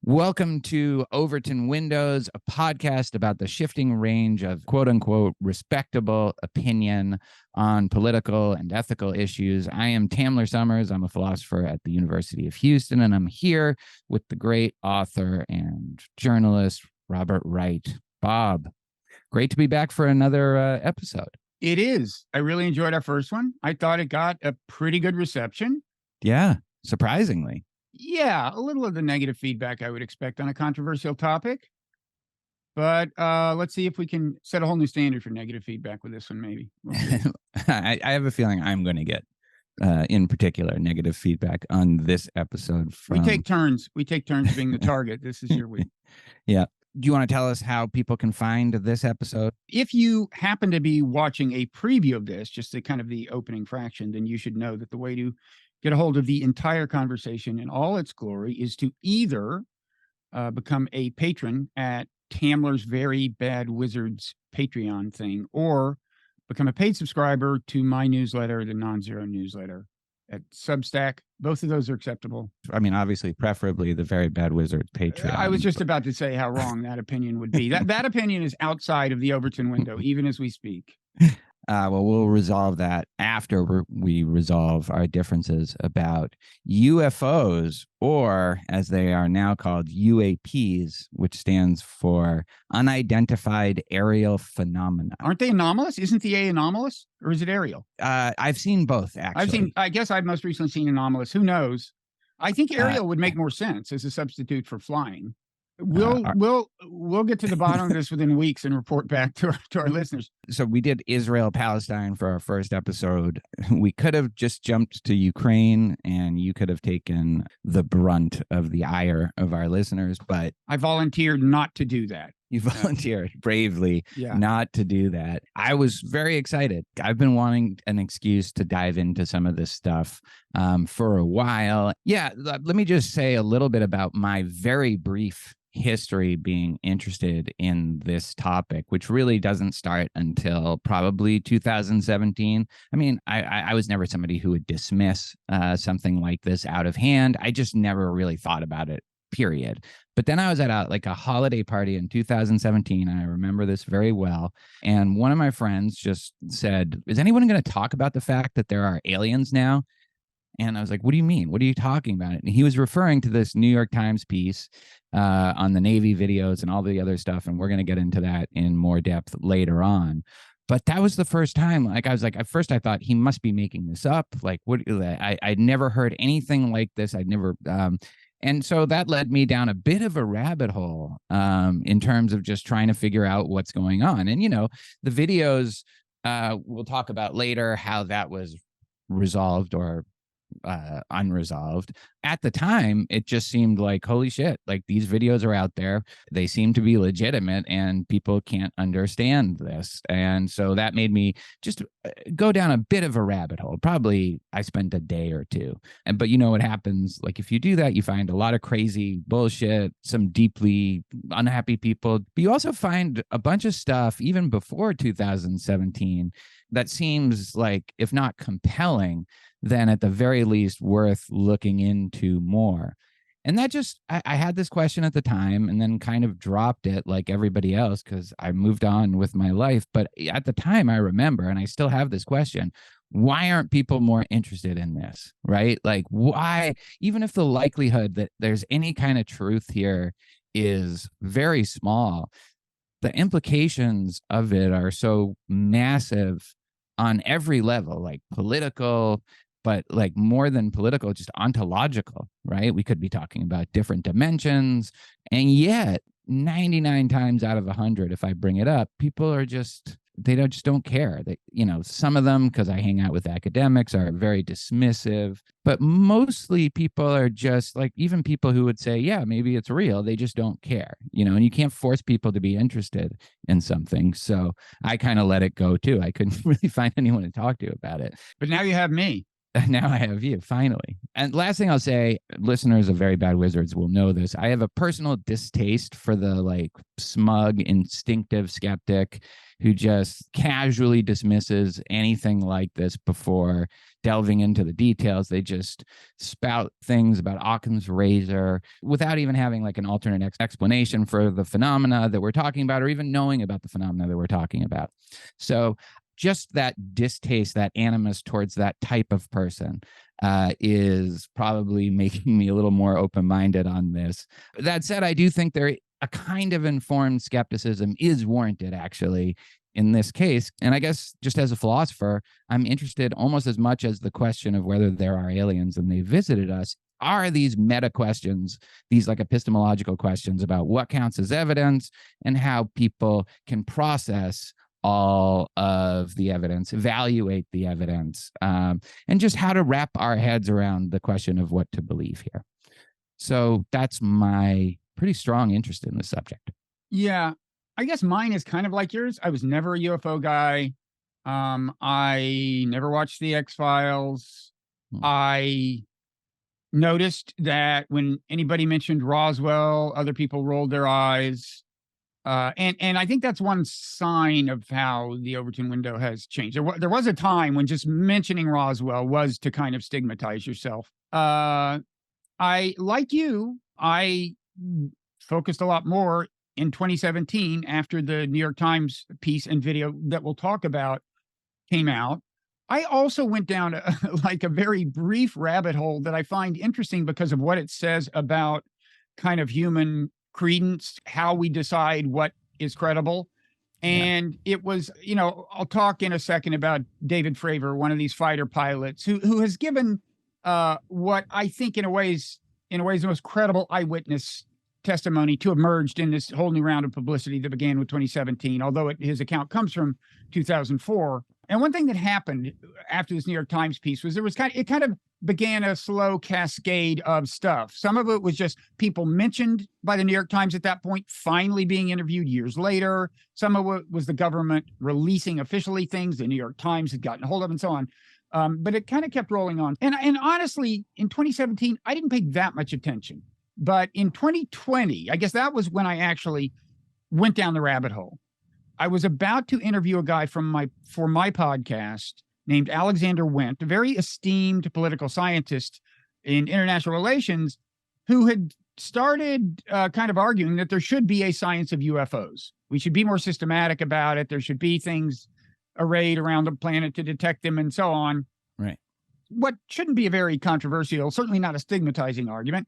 Welcome to Overton Windows, a podcast about the shifting range of quote-unquote respectable opinion on political and ethical issues. I am Tamler Sommers. I'm a philosopher at the University of Houston, and I'm here with the great author and journalist, Robert Wright. Bob, great to be back for another episode. It is. I really enjoyed our first one. I thought it got a pretty good reception. Yeah, surprisingly. Yeah, a little of the negative feedback I would expect on a controversial topic. But let's see if we can set a whole new standard for negative feedback with this one, maybe. I have a feeling I'm going to get, in particular, negative feedback on this episode. We take turns. We take turns being the target. This is your week. Yeah. Do you want to tell us how people can find this episode? If you happen to be watching a preview of this, just the kind of the opening fraction, then you should know that the way to get a hold of the entire conversation in all its glory is to either become a patron at Tamler's Very Bad Wizards Patreon thing, or become a paid subscriber to my newsletter, the Nonzero newsletter at Substack. Both of those are acceptable. I mean, obviously, preferably the Very Bad Wizards Patreon. I was just about to say how wrong that opinion would be. That opinion is outside of the Overton window, even as we speak. Well, we'll resolve that after we resolve our differences about UFOs, or as they are now called, UAPs, which stands for Unidentified Aerial Phenomena. Aren't they anomalous? Isn't the A anomalous, or is it aerial? I've seen both, actually. I guess I've most recently seen anomalous. Who knows? I think aerial would make more sense as a substitute for flying. We'll get to the bottom of this within weeks and report back to our listeners. So we did Israel-Palestine for our first episode. We could have just jumped to Ukraine, and you could have taken the brunt of the ire of our listeners, but I volunteered not to do that. You volunteered bravely not to do that. I was very excited. I've been wanting an excuse to dive into some of this stuff for a while. Yeah, let me just say a little bit about my very brief history being interested in this topic, which really doesn't start until probably 2017. I mean, I was never somebody who would dismiss something like this out of hand. I just never really thought about it, period. But then I was at a holiday party in 2017, and I remember this very well. And one of my friends just said, "Is anyone going to talk about the fact that there are aliens now?" And I was like, "What do you mean? What are you talking about?" And he was referring to this New York Times piece on the Navy videos and all the other stuff. And we're going to get into that in more depth later on. But that was the first time, I was like, at first I thought he must be making this up. Like, what? I'd never heard anything like this. I'd never. And so that led me down a bit of a rabbit hole in terms of just trying to figure out what's going on. And, the videos, we'll talk about later how that was resolved or unresolved. At the time, it just seemed like, holy shit, like these videos are out there. They seem to be legitimate and people can't understand this. And so that made me just go down a bit of a rabbit hole. Probably I spent a day or two. But you know what happens? Like if you do that, you find a lot of crazy bullshit, some deeply unhappy people. But you also find a bunch of stuff even before 2017 that seems like, if not compelling, then at the very least worth looking into more. And that just, I had this question at the time and then kind of dropped it like everybody else because I moved on with my life. But at the time I remember, and I still have this question, why aren't people more interested in this, right? Like why, even if the likelihood that there's any kind of truth here is very small, the implications of it are so massive on every level, like political, but like more than political, just ontological, right? We could be talking about different dimensions. And yet 99 times out of 100, if I bring it up, people are just, they just don't care. They, some of them, because I hang out with academics, are very dismissive, but mostly people are just like, even people who would say, yeah, maybe it's real, they just don't care, and you can't force people to be interested in something. So I kind of let it go too. I couldn't really find anyone to talk to about it. But now you have me. Now I have you, finally. And last thing I'll say, listeners of Very Bad Wizards will know this. I have a personal distaste for the smug, instinctive skeptic who just casually dismisses anything like this before delving into the details. They just spout things about Occam's razor without even having like an alternate explanation for the phenomena that we're talking about, or even knowing about the phenomena that we're talking about. So just that distaste, that animus towards that type of person is probably making me a little more open-minded on this. That said, I do think a kind of informed skepticism is warranted, actually, in this case. And I guess just as a philosopher, I'm interested almost as much as the question of whether there are aliens and they visited us. Are these meta questions, these like epistemological questions about what counts as evidence and how people can process all of the evidence, evaluate the evidence, and just how to wrap our heads around the question of what to believe here. So that's my pretty strong interest in this subject. Yeah, I guess mine is kind of like yours. I was never a UFO guy. I never watched the X-Files. I noticed that when anybody mentioned Roswell, other people rolled their eyes. And I think that's one sign of how the Overton window has changed. There was a time when just mentioning Roswell was to kind of stigmatize yourself. Like you, I focused a lot more in 2017 after the New York Times piece and video that we'll talk about came out. I also went down like a very brief rabbit hole that I find interesting because of what it says about kind of human credence, how we decide what is credible. And it was, I'll talk in a second about David Fravor, one of these fighter pilots who has given what I think in a ways the most credible eyewitness testimony to emerged in this whole new round of publicity that began with 2017, although his account comes from 2004. And one thing that happened after this New York Times piece was it kind of began a slow cascade of stuff. Some of it was just people mentioned by the New York Times at that point, finally being interviewed years later. Some of it was the government releasing officially things the New York Times had gotten a hold of and so on. But it kind of kept rolling on. And honestly, in 2017, I didn't pay that much attention. But in 2020, I guess that was when I actually went down the rabbit hole. I was about to interview a guy for my podcast named Alexander Wendt, a very esteemed political scientist in international relations, who had started kind of arguing that there should be a science of UFOs. We should be more systematic about it. There should be things arrayed around the planet to detect them and so on. Right. What shouldn't be a very controversial, certainly not a stigmatizing argument.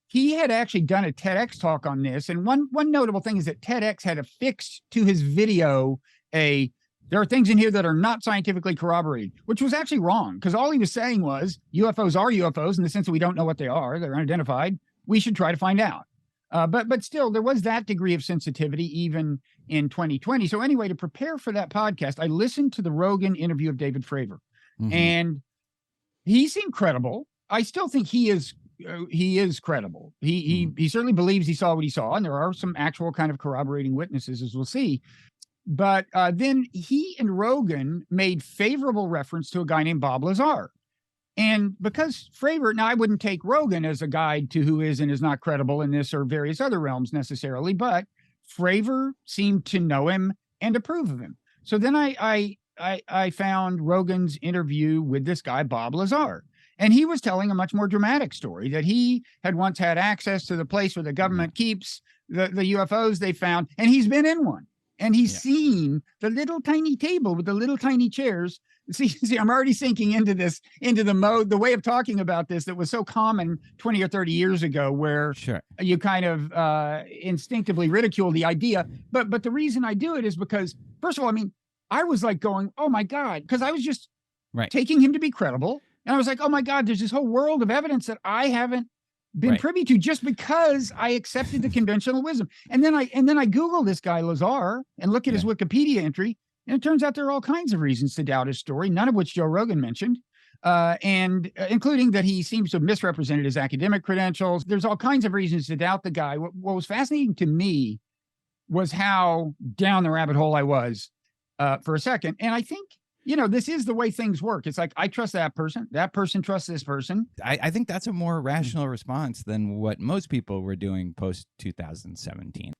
He had actually done a TEDx talk on this. And one notable thing is that TEDx had affixed to his video there are things in here that are not scientifically corroborated, which was actually wrong, because all he was saying was UFOs are UFOs in the sense that we don't know what they are. They're unidentified. We should try to find out. But still, there was that degree of sensitivity even in 2020. So anyway, to prepare for that podcast, I listened to the Rogan interview of David Fravor, and he seemed credible. I still think he is credible. He certainly believes he saw what he saw, and there are some actual kind of corroborating witnesses, as we'll see. But then he and Rogan made favorable reference to a guy named Bob Lazar. And because Fravor, now I wouldn't take Rogan as a guide to who is and is not credible in this or various other realms necessarily, but Fravor seemed to know him and approve of him. So then I found Rogan's interview with this guy, Bob Lazar. And he was telling a much more dramatic story that he had once had access to the place where the government keeps the UFOs they found, and he's been in one. And he's seen the little tiny table with the little tiny chairs. See, I'm already sinking into the way of talking about this that was so common 20 or 30 years ago, where you kind of instinctively ridicule the idea. But the reason I do it is because, first of all, I mean, I was like going, oh my God, because I was just taking him to be credible. And I was like, oh my God, there's this whole world of evidence that I haven't been privy to just because I accepted the conventional wisdom. And then I Google this guy Lazar and look at his Wikipedia entry, and it turns out there are all kinds of reasons to doubt his story, none of which Joe Rogan mentioned, and including that he seems to have misrepresented his academic credentials. There's all kinds of reasons to doubt the guy. What was fascinating to me was how down the rabbit hole I was for a second. And I think, this is the way things work. It's like, I trust that person trusts this person. I think that's a more rational response than what most people were doing post 2017.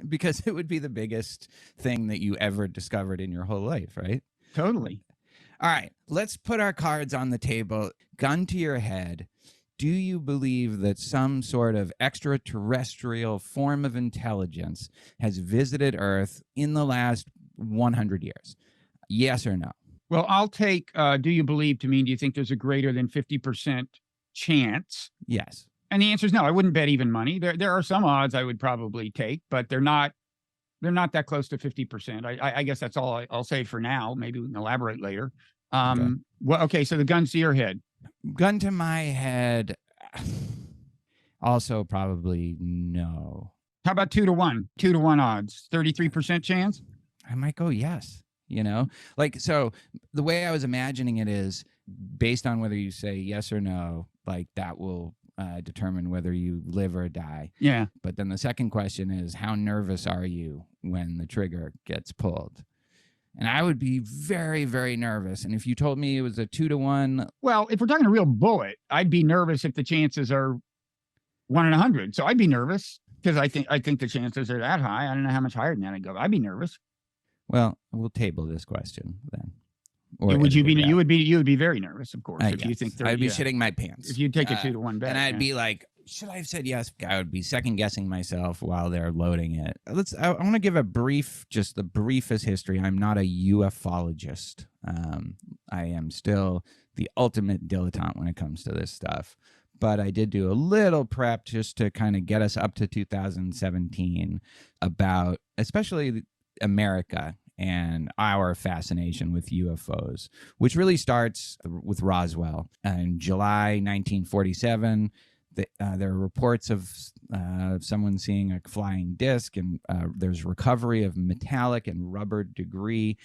because it would be the biggest thing that you ever discovered in your whole life, right? Totally. All right, let's put our cards on the table. Gun to your head. Do you believe that some sort of extraterrestrial form of intelligence has visited Earth in the last 100 years? Yes or no? Well, I'll take do you believe to mean do you think there's a greater than 50% chance? Yes. And the answer is no. I wouldn't bet even money. There are some odds I would probably take, but they're not that close to 50%. I guess that's all I'll say for now. Maybe we can elaborate later. Well, okay, so the gun's to your head. Gun to my head. Also, probably no. How about 2-1? 2-1 odds. 33% chance? I might go yes. Like, so the way I was imagining it is based on whether you say yes or no, like that will determine whether you live or die. Yeah. But then the second question is, how nervous are you when the trigger gets pulled? And I would be very, very nervous. And if you told me it was a 2-1. Well, if we're talking a real bullet, I'd be nervous if the chances are 1 in 100. So I'd be nervous because I think the chances are that high. I don't know how much higher than that I'd go. I'd be nervous. Well, we'll table this question then. Or would you be? You would be very nervous, of course, if you think I'd be shitting my pants if you take a 2-1 bet. And I'd be like, should I have said yes? I would be second guessing myself while they're loading it. I want to give just the briefest history. I'm not a ufologist. I am still the ultimate dilettante when it comes to this stuff. But I did do a little prep just to kind of get us up to 2017 about especially America and our fascination with UFOs, which really starts with Roswell. In July 1947, there are reports of someone seeing a flying disc, and there's recovery of metallic and rubber debris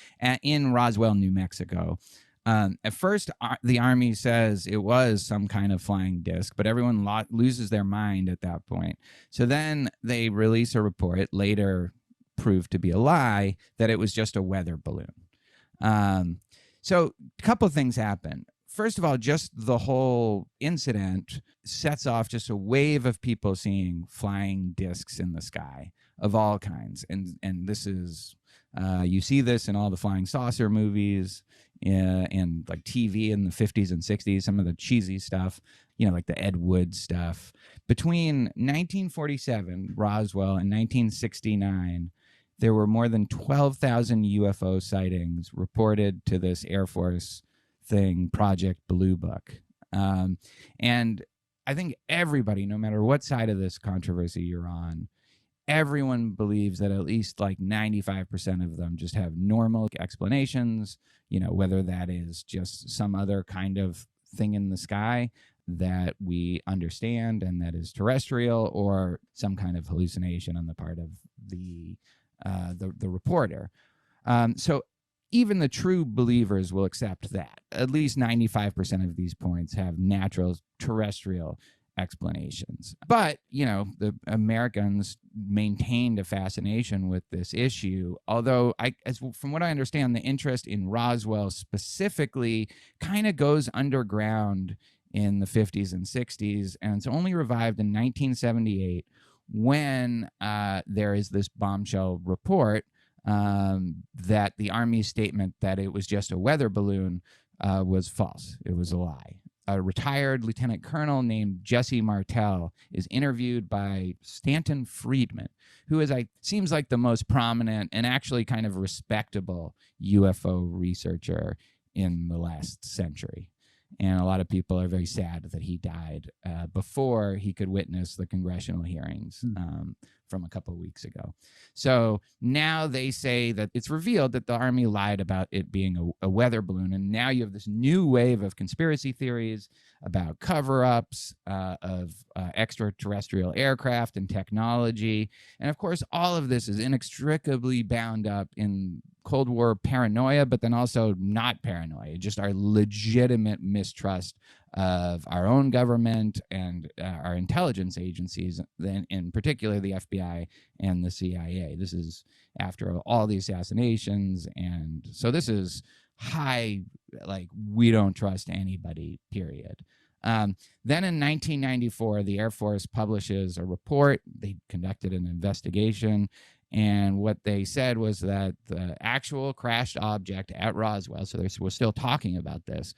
in Roswell, New Mexico. At first, the Army says it was some kind of flying disc, but everyone loses their mind at that point. So then they release a report, later proved to be a lie, that it was just a weather balloon. So a couple of things happen. First of all, just the whole incident sets off just a wave of people seeing flying discs in the sky of all kinds. And this is, you see this in all the flying saucer movies and like TV in the 50s and 60s, some of the cheesy stuff, like the Ed Wood stuff. Between 1947, Roswell, and 1969, there were more than 12,000 UFO sightings reported to this Air Force thing, Project Blue Book. And I think everybody, no matter what side of this controversy you're on, everyone believes that at least like 95% of them just have normal explanations, whether that is just some other kind of thing in the sky that we understand and that is terrestrial, or some kind of hallucination on the part of the reporter. So even the true believers will accept that. At least 95% of these points have natural terrestrial explanations. But, the Americans maintained a fascination with this issue, although from what I understand, the interest in Roswell specifically kind of goes underground in the 50s and 60s, and it's only revived in 1978 when there is this bombshell report that the Army's statement that it was just a weather balloon was false. It was a lie. A retired lieutenant colonel named Jesse Martell is interviewed by Stanton Friedman, who seems like the most prominent and actually kind of respectable UFO researcher in the last century. And a lot of people are very sad that he died before he could witness the congressional hearings from a couple of weeks ago. So now they say that it's revealed that the Army lied about it being a weather balloon. And now you have this new wave of conspiracy theories about cover-ups of extraterrestrial aircraft and technology. And of course, all of this is inextricably bound up in Cold War paranoia, but then also not paranoia, just our legitimate mistrust of our own government and our intelligence agencies, then in particular the FBI and the CIA. This is after all the assassinations, and so this is high, like, we don't trust anybody, period. Then in 1994, the Air Force publishes a report. They conducted an investigation, and what they said was that the actual crashed object at Roswell, so we're still talking about this,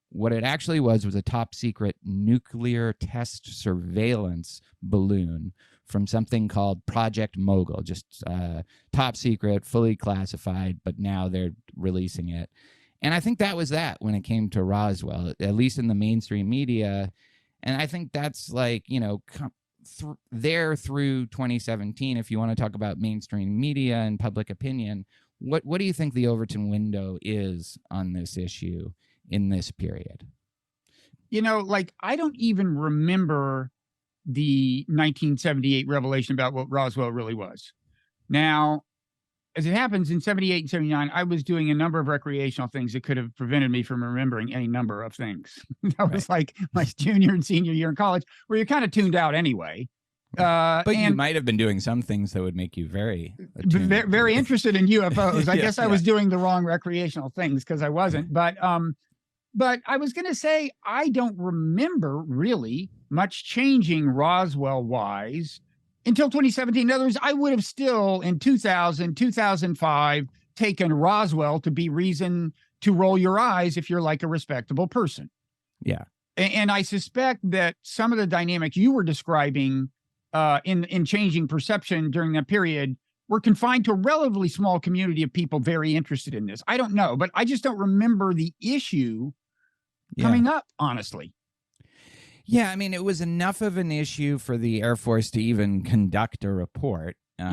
what it actually was a top secret nuclear test surveillance balloon from something called Project Mogul, just top secret, fully classified, but now they're releasing it. And I think that was that when it came to Roswell, at least in the mainstream media. And I think that's like, there through 2017, if you want to talk about mainstream media and public opinion, what do you think the Overton window is on this issue in this period? Like, I don't even remember the 1978 revelation about what Roswell really was. Now, as it happens, in 78 and 79, I was doing a number of recreational things that could have prevented me from remembering any number of things. That was like my junior and senior year in college, where you're kind of tuned out anyway. But you might have been doing some things that would make you very interested in UFOs. I guess I was doing the wrong recreational things because I wasn't. But I was going to say, I don't remember really much changing Roswell-wise until 2017. In other words, I would have still in 2000, 2005 taken Roswell to be reason to roll your eyes if you're like a respectable person. Yeah. And I suspect that some of the dynamics you were describing in changing perception during that period were confined to a relatively small community of people very interested in this. I don't know, but I just don't remember the issue coming up, honestly. Yeah, I mean, it was enough of an issue for the Air Force to even conduct a report. But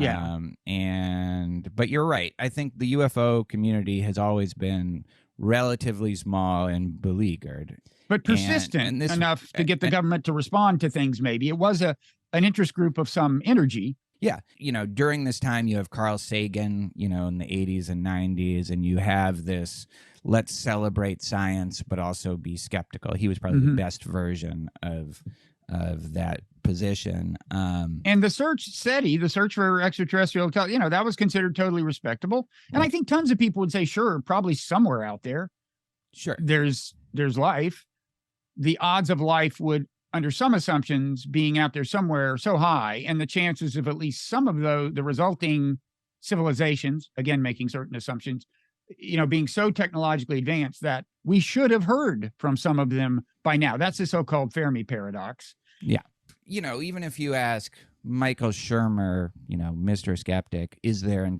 you're right. I think the UFO community has always been relatively small and beleaguered, but persistent enough to get the government to respond to things. Maybe it was an interest group of some energy. Yeah. During this time, you have Carl Sagan, in the 80s and 90s, and you have this, let's celebrate science, but also be skeptical. He was probably the best version of that position. And the search SETI, the search for extraterrestrial, that was considered totally respectable. And I think tons of people would say, sure, probably somewhere out there, sure, there's life. The odds of life would, under some assumptions, being out there somewhere so high, and the chances of at least some of the resulting civilizations, again, making certain assumptions, being so technologically advanced that we should have heard from some of them by now. That's the so-called Fermi paradox. Yeah. Even if you ask Michael Shermer, Mr. Skeptic, is there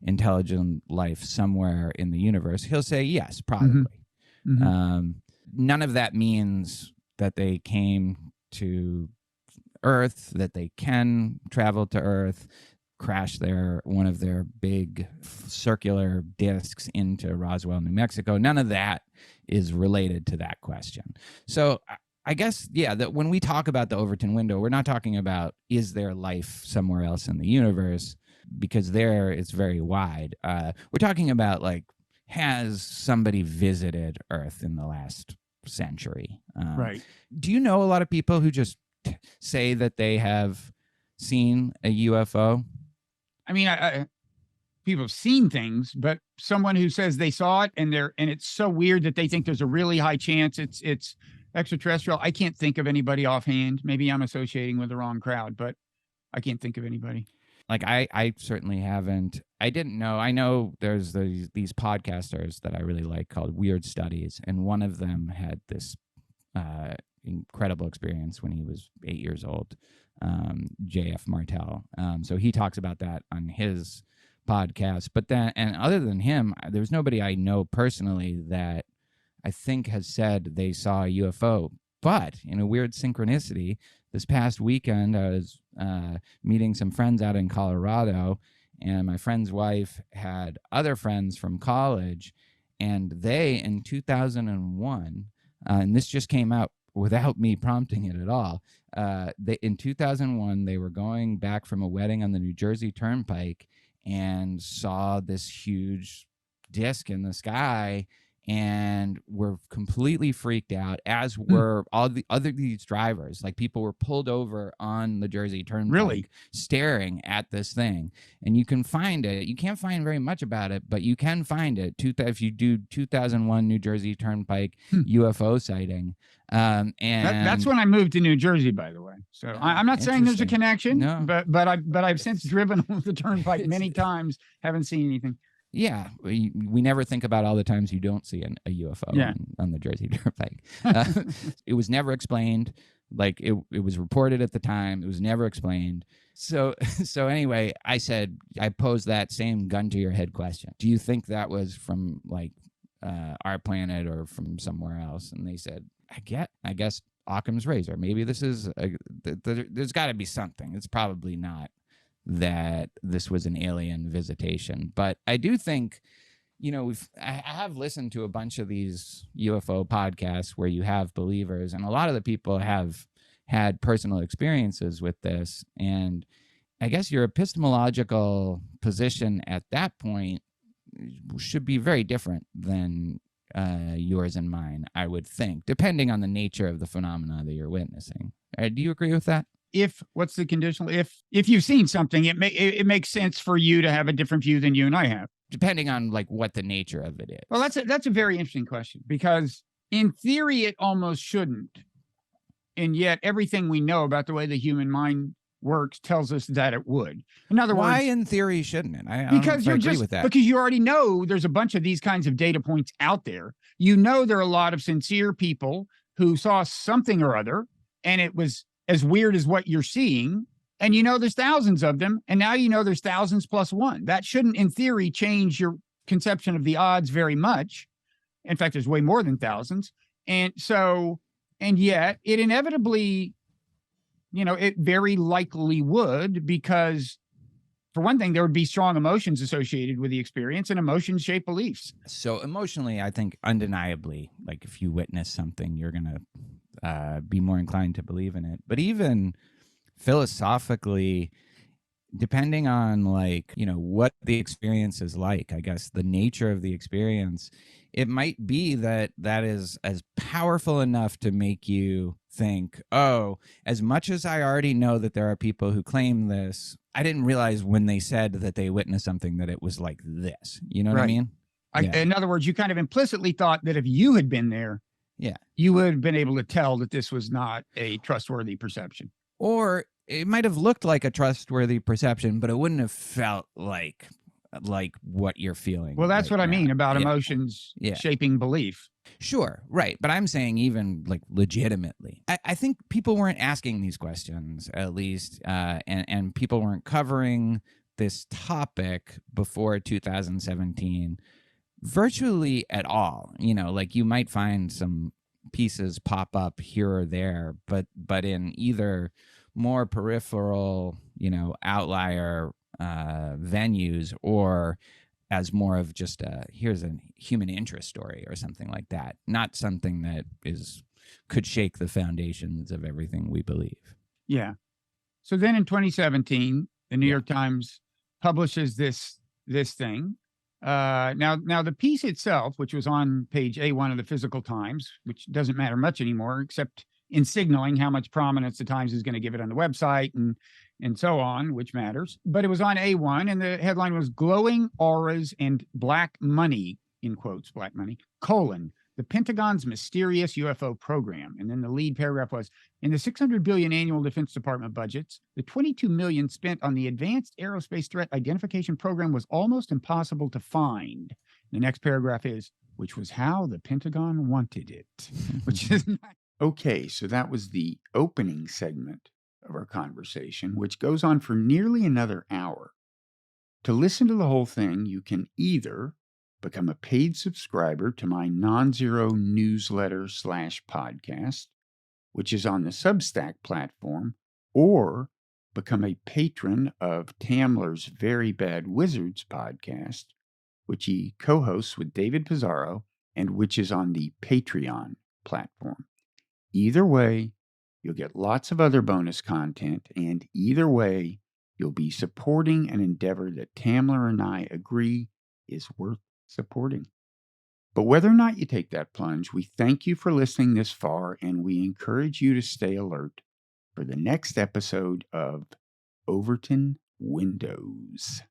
intelligent life somewhere in the universe? He'll say yes, probably. None of that means that they came to Earth, that they can travel to Earth, crash one of their big circular discs into Roswell, New Mexico. None of that is related to that question. So I guess, that when we talk about the Overton window, we're not talking about, is there life somewhere else in the universe? Because there it's very wide. We're talking about, like, has somebody visited Earth in the last century? Right. Do you know a lot of people who just say that they have seen a UFO? I mean, people have seen things, but someone who says they saw it and it's so weird that they think there's a really high chance it's extraterrestrial. I can't think of anybody offhand. Maybe I'm associating with the wrong crowd, but I can't think of anybody. Like, I certainly haven't. I didn't know. I know there's these podcasters that I really like called Weird Studies, and one of them had this incredible experience when he was 8 years old, J.F. Martell. So he talks about that on his podcast. But then, and other than him, there's nobody I know personally that I think has said they saw a UFO. But in a weird synchronicity, this past weekend, I was meeting some friends out in Colorado, and my friend's wife had other friends from college, and they, in 2001, and this just came out without me prompting it at all, in 2001, they were going back from a wedding on the New Jersey Turnpike and saw this huge disc in the sky, and were completely freaked out, as were all the other these drivers. Like, people were pulled over on the Jersey Turnpike, Really? staring at this thing. And you can find it. You can't find very much about it, but you can find it. If you do 2001 New Jersey Turnpike UFO sighting. And that's when I moved to New Jersey, by the way. So I'm not saying there's a connection, no. but I've since driven on the turnpike many times, haven't seen anything. Yeah, we never think about all the times you don't see a UFO on the Jersey Turnpike. It was never explained. Like, it was reported at the time. It was never explained. So anyway, I posed that same gun to your head question. Do you think that was from like our planet or from somewhere else? And they said, I guess Occam's razor. Maybe this is there's got to be something. It's probably not that this was an alien visitation. But I do think, I have listened to a bunch of these UFO podcasts where you have believers, and a lot of the people have had personal experiences with this. And I guess your epistemological position at that point should be very different than yours and mine, I would think, depending on the nature of the phenomena that you're witnessing. Do you agree with that? What's the conditional? If you've seen something, it makes sense for you to have a different view than you and I have, depending on like what the nature of it is. Well, that's a very interesting question, because in theory it almost shouldn't, and yet everything we know about the way the human mind works tells us that it would. In other words, why in theory shouldn't it? I don't agree with that. Because you already know there's a bunch of these kinds of data points out there. You know there are a lot of sincere people who saw something or other, and it was as weird as what you're seeing, and there's thousands of them, and now there's thousands plus one. That shouldn't, in theory, change your conception of the odds very much. In fact, there's way more than thousands. And yet it inevitably, it very likely would, because for one thing, there would be strong emotions associated with the experience, and emotions shape beliefs. So emotionally, I think undeniably, like if you witness something, you're going to be more inclined to believe in it. But even philosophically, depending on what the experience is like, I guess the nature of the experience, it might be that is as powerful enough to make you think, oh, as much as I already know that there are people who claim this, I didn't realize when they said that they witnessed something that it was like this. You know what I mean? In other words, you kind of implicitly thought that if you had been there, you would have been able to tell that this was not a trustworthy perception. Or it might have looked like a trustworthy perception, but it wouldn't have felt like what you're feeling. Well, that's what I mean about emotions shaping belief. Sure, right. But I'm saying even like legitimately. I think people weren't asking these questions, at least, and people weren't covering this topic before 2017 virtually at all. Like you might find some pieces pop up here or there, but in either more peripheral, outlier venues, or as more of just here's a human interest story or something like that, not something that could shake the foundations of everything we believe. Yeah. So then in 2017, the New York Times publishes this thing. Now the piece itself, which was on page A1 of the Physical Times, which doesn't matter much anymore, except in signaling how much prominence the Times is going to give it on the website and so on, which matters. But it was on A1, and the headline was "Glowing Auras and Black Money," in quotes, black money, the Pentagon's mysterious UFO program. And then the lead paragraph was, in the $600 billion annual Defense Department budgets, the $22 million spent on the Advanced Aerospace Threat Identification Program was almost impossible to find. The next paragraph is, which was how the Pentagon wanted it, which is not. Okay, so that was the opening segment of our conversation, which goes on for nearly another hour. To listen to the whole thing, you can either become a paid subscriber to my Nonzero newsletter /podcast, which is on the Substack platform, or become a patron of Tamler's Very Bad Wizards podcast, which he co-hosts with David Pizarro, and which is on the Patreon platform. Either way, you'll get lots of other bonus content, and either way, you'll be supporting an endeavor that Tamler and I agree is worth supporting. But whether or not you take that plunge, we thank you for listening this far, and we encourage you to stay alert for the next episode of Overton Windows.